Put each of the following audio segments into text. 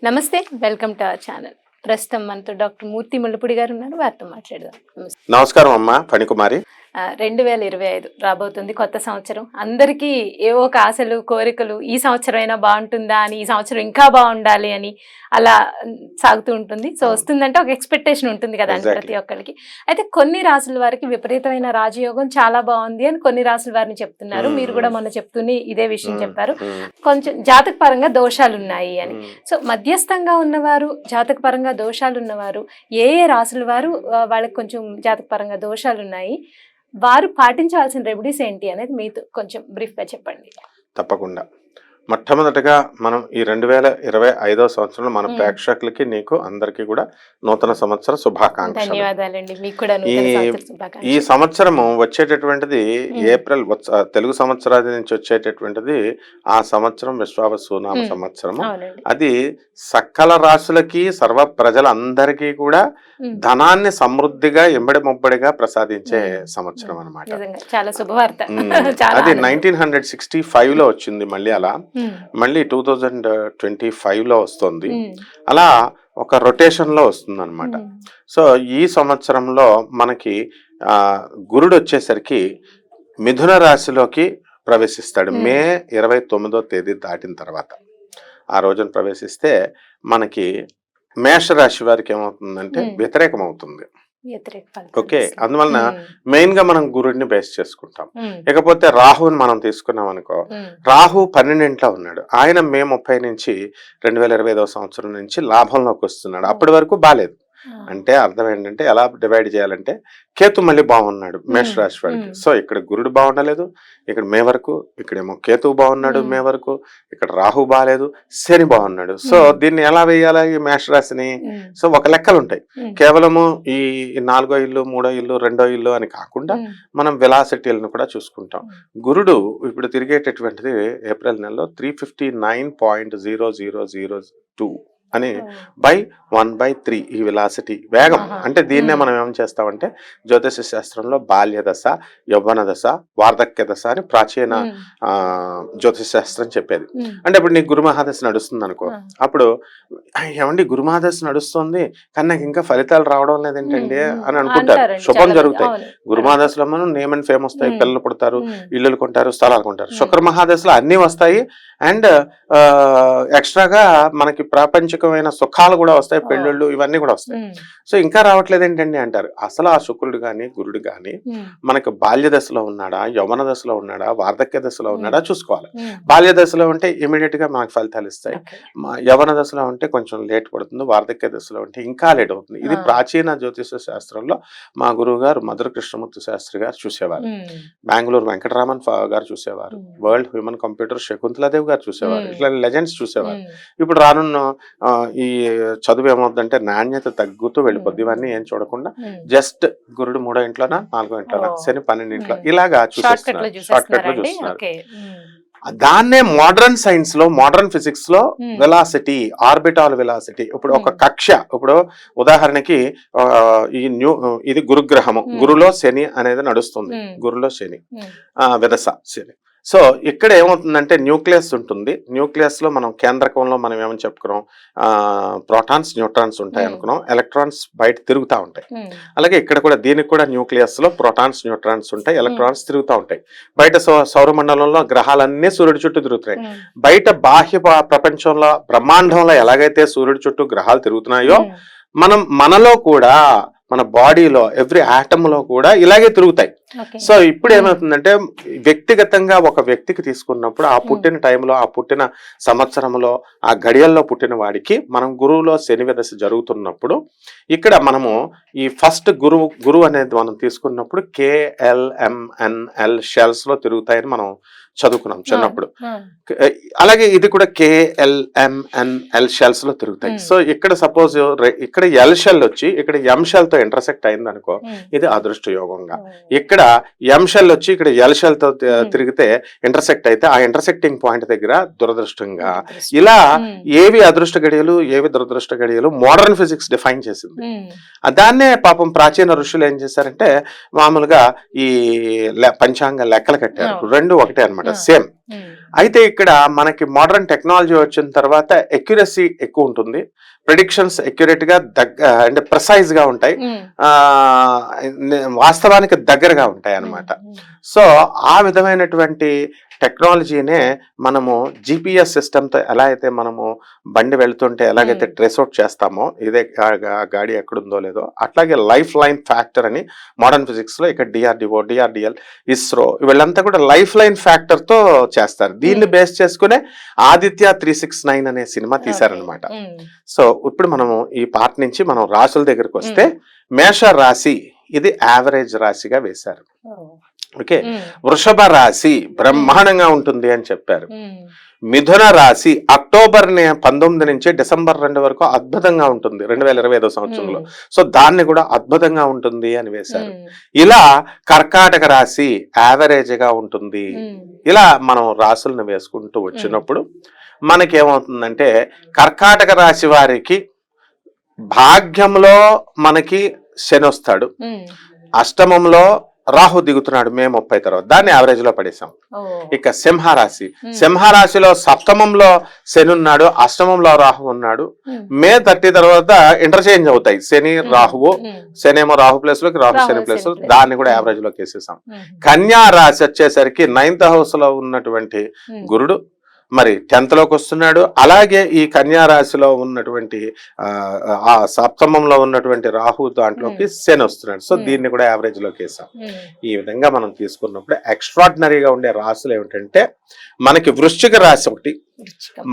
నమస్తే, welcome to our channel. ప్రస్తుతం మనతో డాక్టర్ మూర్తి ముళ్ళపూడి గారు ఉన్నారు. వారితో మాట్లాడదాం. నమస్కారం అమ్మా ఫణికుమారి. 2025 రాబోతుంది, కొత్త సంవత్సరం. అందరికీ ఏవో ఒక ఆశలు, కోరికలు, ఈ సంవత్సరం అయినా బాగుంటుందా అని, ఈ సంవత్సరం ఇంకా బాగుండాలి అని అలా సాగుతూ ఉంటుంది. సో వస్తుందంటే ఒక ఎక్స్పెక్టేషన్ ఉంటుంది కదా అని ప్రతి ఒక్కరికి. అయితే కొన్ని రాసుల వారికి విపరీతమైన రాజయోగం చాలా బాగుంది అని కొన్ని రాసుల వారిని చెప్తున్నారు. మీరు కూడా మొన్న చెప్తూనే ఇదే విషయం చెప్పారు. కొంచెం జాతక పరంగా దోషాలు ఉన్నాయి అని. సో మధ్యస్థంగా ఉన్నవారు, జాతక పరంగా దోషాలు ఉన్నవారు, ఏ రాసుల వారు వాళ్ళకి కొంచెం జాతక పరంగా దోషాలు ఉన్నాయి, వారు పాటించాల్సిన రెమెడీస్ ఏంటి అనేది మీతో కొంచెం బ్రీఫ్ గా చెప్పండి. తప్పకుండా. మొట్టమొదటిగా మనం ఈ 2025వ సంవత్సరంలో మన ప్రేక్షకులకి, నీకు అందరికీ కూడా నూతన సంవత్సర శుభాకాంక్షలు. ధన్యవాదాలండి. మీకు కూడా ఈ సంవత్సరము వచ్చేటటువంటిది ఏప్రిల్, తెలుగు సంవత్సరాది నుంచి వచ్చేటటువంటిది ఆ సంవత్సరం విశ్వావసునామ సంవత్సరము. అది సకల రాశులకి, సర్వ ప్రజలందరికీ కూడా ధనాన్ని సమృద్ధిగా ఎంబడి ముబ్బడిగా ప్రసాదించే సంవత్సరం అన్నమాట. చాలా శుభవార్త. అది 1965లో వచ్చింది, మళ్ళీ అలా మళ్ళీ 2025లో వస్తుంది. అలా ఒక రొటేషన్ లో వస్తుంది అనమాట. సో ఈ సంవత్సరంలో మనకి గురుడు వచ్చేసరికి మిథున రాశిలోకి ప్రవేశిస్తాడు. మే 29వ తేదీ దాటిన తర్వాత ఆ రోజున ప్రవేశిస్తే మనకి మేషరాశి వారికి ఏమవుతుందంటే వ్యతిరేకం అవుతుంది. ఓకే, అందువలన మెయిన్ గా మనం గురుడిని బేస్ చేసుకుంటాం. ఇకపోతే రాహుని మనం తీసుకున్నాం అనుకో, రాహు 12 ఉన్నాడు. ఆయన మే 30 నుంచి 2025వ సంవత్సరం నుంచి లాభంలోకి వస్తున్నాడు. అప్పటి వరకు బాలేదు. అంటే అర్థం ఏంటంటే, ఎలా డివైడ్ చేయాలంటే, కేతు మళ్ళీ బాగున్నాడు మేషరాశి వాడికి. సో ఇక్కడ గురుడు బాగుండలేదు, ఇక్కడ మే వరకు, ఇక్కడేమో కేతు బాగున్నాడు మే వరకు, ఇక్కడ రాహు బాగాలేదు, శని బాగున్నాడు. సో దీన్ని ఎలా వేయాలా ఈ మేషరాశిని? సో ఒక లెక్కలు ఉంటాయి. కేవలము ఈ 4వ ఇల్లు, 3వ ఇల్లు, 2వ ఇల్లు అని కాకుండా మనం వెలాసిటీలను కూడా చూసుకుంటాం. గురుడు ఇప్పుడు తిరిగేటటువంటిది ఏప్రిల్ నెలలో 359.0002 అని బై 1/3 ఈ వెలాసిటీ వేగం. అంటే దీన్నే మనం ఏం చేస్తామంటే జ్యోతిష శాస్త్రంలో బాల్య దశ, యవ్వన దశ, వార్ధక్య దశ అని ప్రాచీన జ్యోతిష శాస్త్రం చెప్పేది. అంటే ఇప్పుడు నీకు గురుమహాదశ నడుస్తుంది అనుకో, అప్పుడు ఏమండి గురుమహాదశ నడుస్తుంది కానీ నాకు ఇంకా ఫలితాలు రావడం లేదేంటండి అని అనుకుంటారు. శుభం జరుగుతాయి. గురుమహాదశలో మనం నేమ్ అండ్ ఫేమ్ వస్తాయి, పిల్లలు పుడతారు, ఇల్లులు కొంటారు, స్థలాలు కొంటారు. శుక్ర మహాదశలో అన్ని వస్తాయి అండ్ ఎక్స్ట్రాగా మనకి ప్రాపంచికమైన సుఖాలు కూడా వస్తాయి, పెళ్ళిళ్ళు ఇవన్నీ కూడా వస్తాయి. సో ఇంకా రావట్లేదు ఏంటండి అంటారు. అసలు ఆ శుక్రుడు గాని గురుడు గాని మనకు బాల్య దశలో ఉన్నాడా, యవ్వన దశలో ఉన్నాడా, వార్ధక్య దశలో ఉన్నాడా చూసుకోవాలి. బాల్య దశలో ఉంటే ఇమీడియట్ గా మనకు ఫలితాలు ఇస్తాయి. యవ్వన దశలో ఉంటే కొంచెం లేట్ పడుతుంది, వార్ధక్య దశలో ఉంటే ఇంకా లేట్ అవుతుంది. ఇది ప్రాచీన జ్యోతిష శాస్త్రంలో మా గురువు గారు మధుర కృష్ణమూర్తి శాస్త్రి గారు చూసేవారు, బెంగళూరు వెంకటరామన్ గారు చూసేవారు, వరల్డ్ హ్యూమన్ కంప్యూటర్ శకుంతలాదేవి గారు చూసేవారు. ఇట్లా లెజెండ్స్ చూసేవారు. ఇప్పుడు రానున్న ఈ చదువు ఏమవుతుందంటే నాణ్యత తగ్గుతూ వెళ్ళిపోద్ది. ఇవన్నీ ఏం చూడకుండా జస్ట్ గురుడు 3వ ఇంట్లోనా 4వ ఇంట్లోనా, శని 12 ఇంట్లో ఇలాగా చూసేస్తున్నారు, షార్ట్ కట్ లో చూస్తున్నారు. దాన్నే మోడర్న్ సైన్స్ లో, మోడర్న్ ఫిజిక్స్ లో వెలాసిటీ, ఆర్బిటాల్ వెలాసిటీ. ఇప్పుడు ఒక కక్ష, ఇప్పుడు ఉదాహరణకి ఇది గురుగ్రహము, గురులో శని అనేది నడుస్తుంది, గురులో శని విదశ శని. సో ఇక్కడ ఏమవుతుందంటే న్యూక్లియస్ ఉంటుంది. న్యూక్లియస్ లో మనం కేంద్రకంలో మనం ఏమని చెప్పుకున్నాం, ప్రోటాన్స్ న్యూట్రాన్స్ ఉంటాయి అనుకున్నాం, ఎలక్ట్రాన్స్ బయట తిరుగుతూ ఉంటాయి. అలాగే ఇక్కడ కూడా దీనికి కూడా న్యూక్లియస్ లో ప్రోటాన్స్ న్యూట్రాన్స్ ఉంటాయి, ఎలక్ట్రాన్స్ తిరుగుతూ ఉంటాయి. బయట సౌరమండలంలో గ్రహాలన్నీ సూర్యుడి చుట్టూ తిరుగుతున్నాయి. బయట బాహ్య ప్రపంచంలో, బ్రహ్మాండంలో ఎలాగైతే సూర్యుడి చుట్టూ గ్రహాలు తిరుగుతున్నాయో మనలో కూడా, మన బాడీలో ఎవ్రీ ఆటమ్ లో కూడా ఇలాగే తిరుగుతాయి. సో ఇప్పుడు ఏమవుతుందంటే వ్యక్తిగతంగా ఒక వ్యక్తికి తీసుకున్నప్పుడు ఆ పుట్టిన టైంలో, ఆ పుట్టిన సంవత్సరంలో, ఆ గడియల్లో పుట్టిన వాడికి మనం గురువులో శని దశ జరుగుతున్నప్పుడు ఇక్కడ మనము ఈ ఫస్ట్ గురువు అనేది మనం తీసుకున్నప్పుడు KLMNL షెల్స్ లో తిరుగుతాయని మనం చదువుకున్నాం చిన్నప్పుడు. అలాగే ఇది కూడా KLMNL షెల్స్ లో తిరుగుతాయి. సో ఇక్కడ సపోజ్ ఇక్కడ ఎల్ షెల్ వచ్చి ఇక్కడ ఎం షెల్ తో ఇంటర్సెక్ట్ అయింది అనుకో, ఇది అదృష్ట యోగంగా. ఇక్కడ ఎం షెల్ వచ్చి ఇక్కడ ఎల్ షెల్ తో తిరిగితే ఇంటర్సెక్ట్ అయితే ఆ ఇంటర్సెక్టింగ్ పాయింట్ దగ్గర దురదృష్టంగా. ఇలా ఏవి అదృష్ట గడియలు, ఏవి దురదృష్ట గడియలు మోడర్న్ ఫిజిక్స్ డిఫైన్ చేసింది. దాన్నే పాపం ప్రాచీన ఋషులు ఏం చేశారంటే మామూలుగా ఈ పంచాంగ లెక్కలు కట్టారు. రెండు ఒకటే అన్నమాట. అనమాట, సేమ్. అయితే ఇక్కడ మనకి మోడర్న్ టెక్నాలజీ వచ్చిన తర్వాత ఎక్యురసీ ఎక్కువ ఉంటుంది, ప్రిడిక్షన్స్ అక్యురేట్ గా అంటే ప్రిసైజ్ గా ఉంటాయి, వాస్తవానికి దగ్గరగా ఉంటాయి అన్నమాట. సో ఆ విధమైనటువంటి టెక్నాలజీనే మనము జిపిఎస్ సిస్టమ్తో ఎలా అయితే మనము బండి వెళ్తుంటే ఎలాగైతే ట్రేస్ అవుట్ చేస్తామో ఇదే గాడి ఎక్కడుందో లేదో, అట్లాగే లైఫ్ లైన్ ఫ్యాక్టర్ అని మోడర్న్ ఫిజిక్స్ లో ఇక్కడ డిఆర్డిఎల్, ఇస్రో వీళ్ళంతా కూడా లైఫ్ లైన్ ఫ్యాక్టర్ తో చేస్తారు. దీన్ని బేస్ చేసుకునే ఆదిత్య 369 అనే సినిమా తీశారనమాట. సో ఇప్పుడు మనము ఈ పార్ట్ నుంచి మనం రాసుల దగ్గరకు వస్తే, మేష రాశి ఇది యావరేజ్ రాశిగా వేశారు. ఓకే, వృషభ రాశి బ్రహ్మాండంగా ఉంటుంది అని చెప్పారు. మిథున రాశి అక్టోబర్ 19 నుంచి డిసెంబర్ 2 వరకు అద్భుతంగా ఉంటుంది 2025 సంవత్సరంలో. సో దాన్ని కూడా అద్భుతంగా ఉంటుంది అని వేశారు. ఇలా కర్కాటక రాశి యావరేజ్ గా ఉంటుంది. ఇలా మనం రాసులను వేసుకుంటూ వచ్చినప్పుడు మనకేమవుతుందంటే, కర్కాటక రాశి వారికి భాగ్యంలో మనకి శని వస్తాడు, అష్టమంలో రాహు దిగుతున్నాడు మే 30 తర్వాత, దాన్ని యావరేజ్ లో పడేసాం. ఇక సింహరాశి, సింహరాశిలో సప్తమంలో శని ఉన్నాడు, అష్టమంలో రాహు ఉన్నాడు. మే 30 తర్వాత ఇంటర్చేంజ్ అవుతాయి శని రాహువు, శని ఏమో రాహు ప్లేస్ లోకి, రాహు శని ప్లేస్ లో, దాన్ని కూడా యావరేజ్ లోకి వేసేసాం. కన్యా రాశి వచ్చేసరికి 9th హౌస్ లో ఉన్నటువంటి గురుడు మరి 10th లోకి వస్తున్నాడు. అలాగే ఈ కన్యా రాశిలో ఉన్నటువంటి ఆ సప్తమంలో ఉన్నటువంటి రాహు దాంట్లోకి శని వస్తున్నాడు. సో దీన్ని కూడా యావరేజ్ లోకి వేసాం. ఈ విధంగా మనం తీసుకున్నప్పుడు ఎక్స్ట్రాడినరీగా ఉండే రాశులు ఏమిటంటే, మనకి వృశ్చిక రాశి ఒకటి,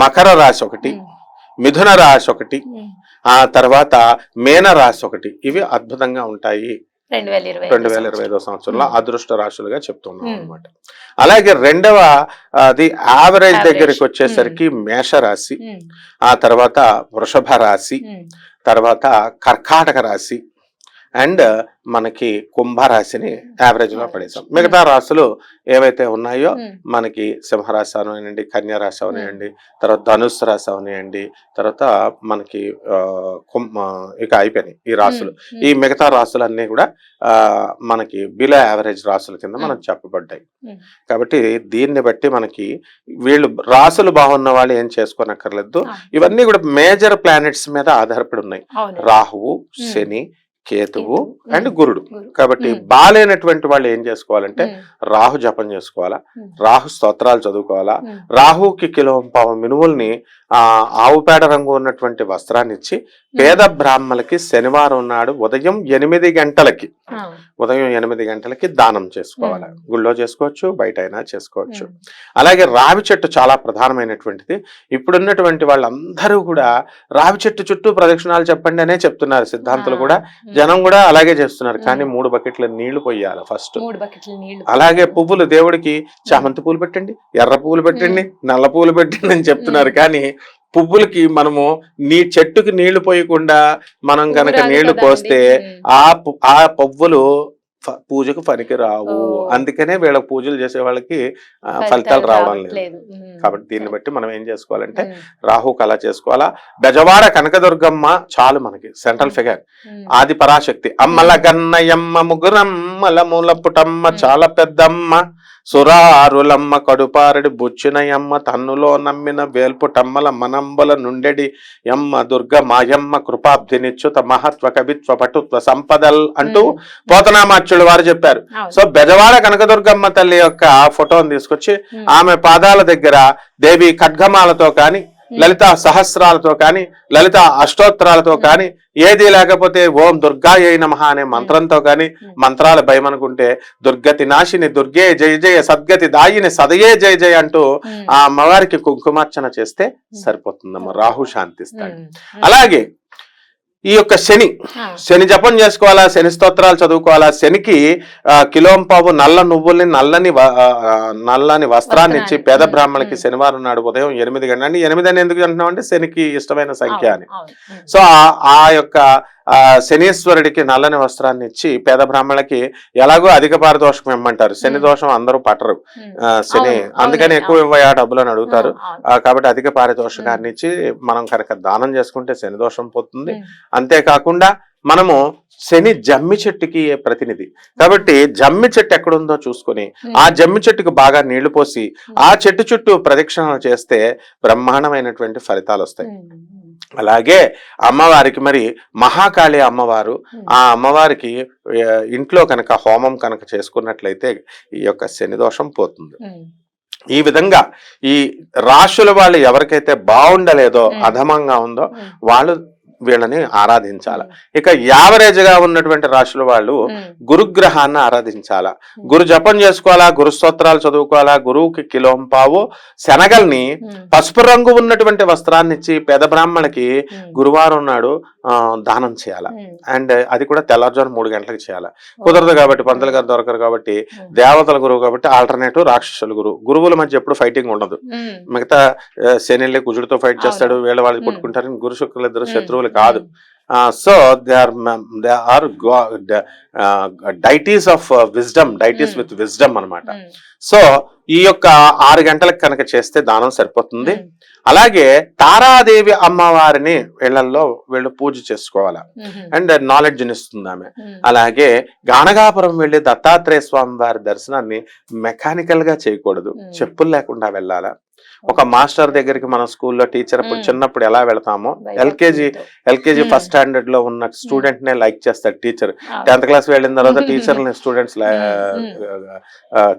మకర రాశి ఒకటి, మిథున రాశి ఒకటి, ఆ తర్వాత మేన రాశి ఒకటి. ఇవి అద్భుతంగా ఉంటాయి 2025 సంవత్సరంలో అదృష్ట రాశులుగా చెప్తున్నాం అనమాట. అలాగే రెండవ అది యావరేజ్ దగ్గరికి వచ్చేసరికి మేషరాశి, ఆ తర్వాత వృషభ రాశి, తర్వాత కర్కాటక రాశి అండ్ మనకి కుంభరాశిని యావరేజ్ లో పడేసాం. మిగతా రాశులు ఏవైతే ఉన్నాయో మనకి సింహరాశి అవనివ్వండి, కన్యా రాశి అవనివ్వండి, తర్వాత ధనుస్సు రాశి అవనివ్వండి, తర్వాత మనకి ఇక అయిపోయినాయి ఈ రాశులు. ఈ మిగతా రాశులన్నీ కూడా మనకి బిలో యావరేజ్ రాశుల కింద మనం చెప్పబడ్డాయి. కాబట్టి దీన్ని బట్టి మనకి వీళ్ళు రాశులు బాగున్న వాళ్ళు ఏం చేసుకోనక్కర్లేదు. ఇవన్నీ కూడా మేజర్ ప్లానెట్స్ మీద ఆధారపడి ఉన్నాయి, రాహువు, శని, కేతువు అండ్ గురుడు. కాబట్టి బాలేనటువంటి వాళ్ళు ఏం చేసుకోవాలంటే రాహు జపం చేసుకోవాలా, రాహు స్తోత్రాలు చదువుకోవాలా, రాహుకి కిలోంపావు మినుముల్ని ఆవు పేడ రంగు ఉన్నటువంటి వస్త్రాన్ని ఇచ్చి పేద బ్రాహ్మలకి శనివారం నాడు ఉదయం 8 గంటలకి దానం చేసుకోవాలి. గుళ్ళో చేసుకోవచ్చు, బయట అయినా చేసుకోవచ్చు. అలాగే రావి చెట్టు చాలా ప్రధానమైనటువంటిది. ఇప్పుడున్నటువంటి వాళ్ళందరూ కూడా రావి చెట్టు చుట్టూ ప్రదక్షిణాలు చెప్పండి అనే చెప్తున్నారు సిద్ధాంతులు కూడా, జనం కూడా అలాగే చేస్తున్నారు. కానీ 3 బకెట్ల నీళ్లు పోయాలి ఫస్ట్. అలాగే పువ్వులు దేవుడికి చామంతి పూలు పెట్టండి, ఎర్ర పువ్వులు పెట్టండి, నల్ల పూలు పెట్టండి అని చెప్తున్నారు. కానీ పువ్వులకి మనము చెట్టుకి నీళ్లు పోయకుండా మనం గనక నీళ్లు పోస్తే ఆ పువ్వులు పూజకు పనికి రావు. అందుకనే వీళ్ళ పూజలు చేసే వాళ్ళకి ఫలితాలు రావడం లేదు. కాబట్టి దీన్ని బట్టి మనం ఏం చేసుకోవాలంటే రాహు కళ చేసుకోవాలా. బెజవాడ కనకదుర్గమ్మ చాలు మనకి సెంట్రల్ ఫిగర్, ఆది పరాశక్తి. అమ్మల గన్నయమ్మ ముగ్గురమ్మల మూలపుటమ్మ చాలా పెద్దమ్మ, సురారులమ్మ కడుపారడి బుచ్చినయమ్మ, తన్నులో నమ్మిన వేల్పుటమ్మల మనంబల నుండెడి యమ్మ దుర్గ మాయమ్మ, కృపాబ్ధినిచ్యుత మహత్వ కవిత్వ పటుత్వ సంపదల్ అంటూ పోతనామాచ్యుడు వారు చెప్పారు. సో బెజవాడ కనకదుర్గమ్మ తల్లి యొక్క ఫోటోని తీసుకొచ్చి ఆమె పాదాల దగ్గర దేవి ఖడ్గమాలతో కానీ, లలిత సహస్రాలతో కానీ, లలిత అష్టోత్తరాలతో కానీ, ఏది లేకపోతే ఓం దుర్గాయై నమః అనే మంత్రంతో కానీ మంత్రాలు భయమనుకుంటే దుర్గతి నాశిని దుర్గే జయ జయ, సద్గతి దాయిని సదయే జయ జయ అంటూ ఆ అమ్మవారికి కుంకుమార్చన చేస్తే సరిపోతుందమ్మ, రాహు శాంతిస్తాడు. అలాగే ఈ యొక్క శని జపం చేసుకోవాలా, శని స్తోత్రాలు చదువుకోవాలా. శనికి కిలోంపావు నల్ల నువ్వుల్ని నల్లని వస్త్రాన్ని ఇచ్చి పేద బ్రాహ్మణులకి శనివారం నాడు ఉదయం 8 గంటల, 8 అని ఎందుకు అంటున్నాం అంటే శనికి ఇష్టమైన సంఖ్య అని. సో ఆ యొక్క శనీశ్వరుడికి నల్లని వస్త్రాన్ని ఇచ్చి పేద బ్రాహ్మణులకి, ఎలాగో అధిక పారదోషం ఇమ్మంటారు, శని దోషం అందరూ పట్టరు శని, అందుకని ఎక్కువ ఇవ్వయా డబ్బులు అని అడుగుతారు. కాబట్టి అధిక పారితోషికాన్ని ఇచ్చి మనం కనుక దానం చేసుకుంటే శని దోషం పోతుంది. అంతేకాకుండా మనము శని జమ్మి చెట్టుకి ప్రతినిధి కాబట్టి జమ్మి చెట్టు ఎక్కడుందో చూసుకొని ఆ జమ్మి చెట్టుకు బాగా నీళ్లు పోసి ఆ చెట్టు చుట్టూ ప్రదక్షిణలు చేస్తే బ్రహ్మాండమైనటువంటి ఫలితాలు వస్తాయి. అలాగే అమ్మవారికి మరి మహాకాళి అమ్మవారు, ఆ అమ్మవారికి ఇంట్లో కనుక హోమం కనుక చేసుకున్నట్లయితే ఈ యొక్క శని దోషం పోతుంది. ఈ విధంగా ఈ రాశుల వాళ్ళు ఎవరికైతే బాగుండలేదో, అధమంగా ఉందో వాళ్ళు వీళ్ళని ఆరాధించాల. ఇక యావరేజ్ గా ఉన్నటువంటి రాశుల వాళ్ళు గురుగ్రహాన్ని ఆరాధించాలా, గురు జపం చేసుకోవాలా, గురు స్తోత్రాలు చదువుకోవాలా, గురువుకి కిలోంపావు శనగల్ని పసుపు రంగు ఉన్నటువంటి వస్త్రాన్ని ఇచ్చి పేద బ్రాహ్మణులకి గురువారం నాడు దానం చేయాల. అండ్ అది కూడా తెల్లారుజాము 3 గంటలకు చేయాలి. కుదరదు కాబట్టి, పంతులు గారు దొరకరు కాబట్టి, దేవతల గురువు కాబట్టి ఆల్టర్నేటివ్ రాక్షసుల గురువు. గురువుల మధ్య ఎప్పుడు ఫైటింగ్ ఉండదు. మిగతా శని కుజుడితో ఫైట్ చేస్తాడు, వీళ్ళ వాళ్ళు కొట్టుకుంటారు. గురు శుక్రులు ఇద్దరు శత్రువులు కాదు. So they are deities of wisdom, deities with wisdom అన్నమాట. సో ఈ యొక్క 6 గంటలకు కనుక చేస్తే దానం సరిపోతుంది. అలాగే తారాదేవి అమ్మవారిని వీళ్ళు పూజ చేసుకోవాలి అండ్ నాలెడ్జ్ ఇస్తుంది ఆమె. అలాగే గానగాపురం వెళ్ళి దత్తాత్రేయ స్వామి వారి దర్శనాన్ని మెకానికల్ గా చేయకూడదు, చెప్పులు లేకుండా వెళ్ళాలా. ఒక మాస్టర్ దగ్గరికి మన స్కూల్లో టీచర్ అప్పుడు చిన్నప్పుడు ఎలా వెళ్తామో, ఎల్కేజీ ఫస్ట్ స్టాండర్డ్ లో ఉన్న స్టూడెంట్ నే లైక్ చేస్తాడు టీచర్. 10th క్లాస్ వెళ్ళిన తర్వాత టీచర్ని స్టూడెంట్స్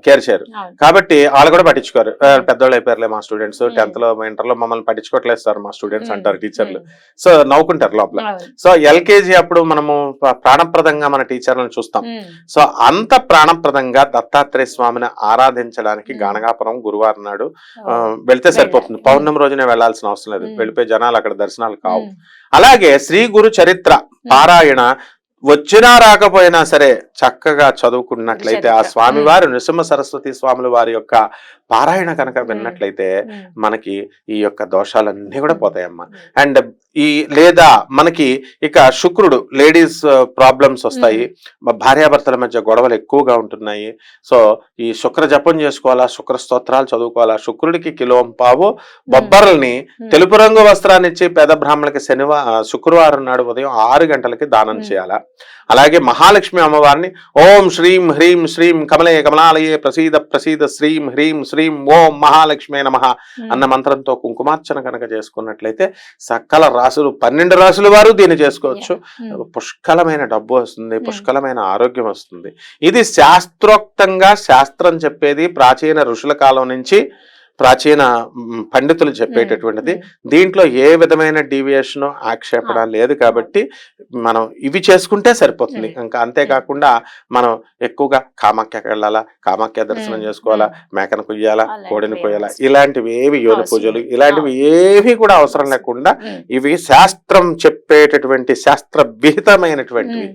కేర్ చేయరు కాబట్టి వాళ్ళు కూడా పట్టించుకోరు. పెద్దోళ్ళు అయిపోయారులే మా స్టూడెంట్స్, 10th లో ఇంటర్ లో మమ్మల్ని పట్టించుకోవట్లేదు సార్ మా స్టూడెంట్స్ అంటారు టీచర్లు. సో నవ్వుకుంటారు లోపల. సో ఎల్కేజీ అప్పుడు మనము ప్రాణప్రదంగా మన టీచర్లను చూస్తాం. సో అంత ప్రాణప్రదంగా దత్తాత్రేయ స్వామిని ఆరాధించడానికి గానగాపురం గురువారం నాడు వెళ్తే సరిపోతుంది. పౌర్ణమి రోజునే వెళ్లాల్సిన అవసరం లేదు, వెళ్ళిపోయి జనాలు అక్కడ దర్శనాలు కావు. అలాగే శ్రీ గురు చరిత్ర పారాయణ వచ్చినా రాకపోయినా సరే చక్కగా చదువుకున్నట్లయితే, ఆ స్వామి వారు నృసింహ సరస్వతి స్వాముల వారి యొక్క పారాయణ కనుక విన్నట్లయితే మనకి ఈ యొక్క దోషాలన్నీ కూడా పోతాయమ్మా. అండ్ లేదా మనకి ఇక శుక్రుడు, లేడీస్ ప్రాబ్లమ్స్ వస్తాయి, భార్యాభర్తల మధ్య గొడవలు ఎక్కువగా ఉంటున్నాయి. సో ఈ శుక్ర జపం చేసుకోవాలా, శుక్ర స్తోత్రాలు చదువుకోవాలా. శుక్రుడికి కిలోంపావు బొబ్బర్లని తెలుపు రంగు వస్త్రాన్ని ఇచ్చి పేద బ్రాహ్మణులకి శుక్రవారం నాడు ఉదయం 6 గంటలకి దానం చేయాలా. అలాగే మహాలక్ష్మి అమ్మవారిని ఓం శ్రీం హ్రీం శ్రీం కమలే కమలాలయే ప్రసీద ప్రసీద శ్రీం హ్రీం శ్రీం ఓం మహాలక్ష్మే నమః అన్న మంత్రంతో కుంకుమార్చన కనుక చేసుకున్నట్లయితే సకల రాసులు 12 రాసుల వారు దీన్ని చేసుకోవచ్చు. పుష్కలమైన డబ్బు వస్తుంది, పుష్కలమైన ఆరోగ్యం వస్తుంది. ఇది శాస్త్రోక్తంగా శాస్త్రం చెప్పేది, ప్రాచీన ఋషుల కాలం నుంచి ప్రాచీన పండితులు చెప్పేటటువంటిది. దీంట్లో ఏ విధమైన డీవియేషన్ ఆక్షేపణ లేదు కాబట్టి మనం ఇవి చేసుకుంటే సరిపోతుంది. ఇంకా అంతేకాకుండా మనం ఎక్కువగా కామాఖ్యకి వెళ్ళాలా, కామాఖ్య దర్శనం చేసుకోవాలా, మేకను కొయ్యాలా, కోడిని కొయ్యాలా, ఇలాంటివి ఏవి యోని పూజలు ఇలాంటివి ఏవి కూడా అవసరం లేకుండా ఇవి శాస్త్రం చెప్పేటటువంటి శాస్త్ర విహితమైనటువంటివి,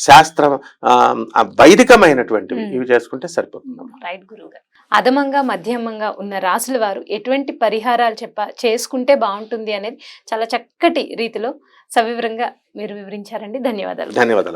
శాస్త్రం వైదికమైనటువంటివి ఇవి చేసుకుంటే సరిపోతుంది. రైట్ గురువు గారు. అధమంగా మధ్యమంగా ఉన్న రాసుల వారు ఎటువంటి పరిహారాలు చేసుకుంటే బాగుంటుంది అనేది చాలా చక్కటి రీతిలో సవివరంగా మీరు వివరించారండి. ధన్యవాదాలు. ధన్యవాదాలు.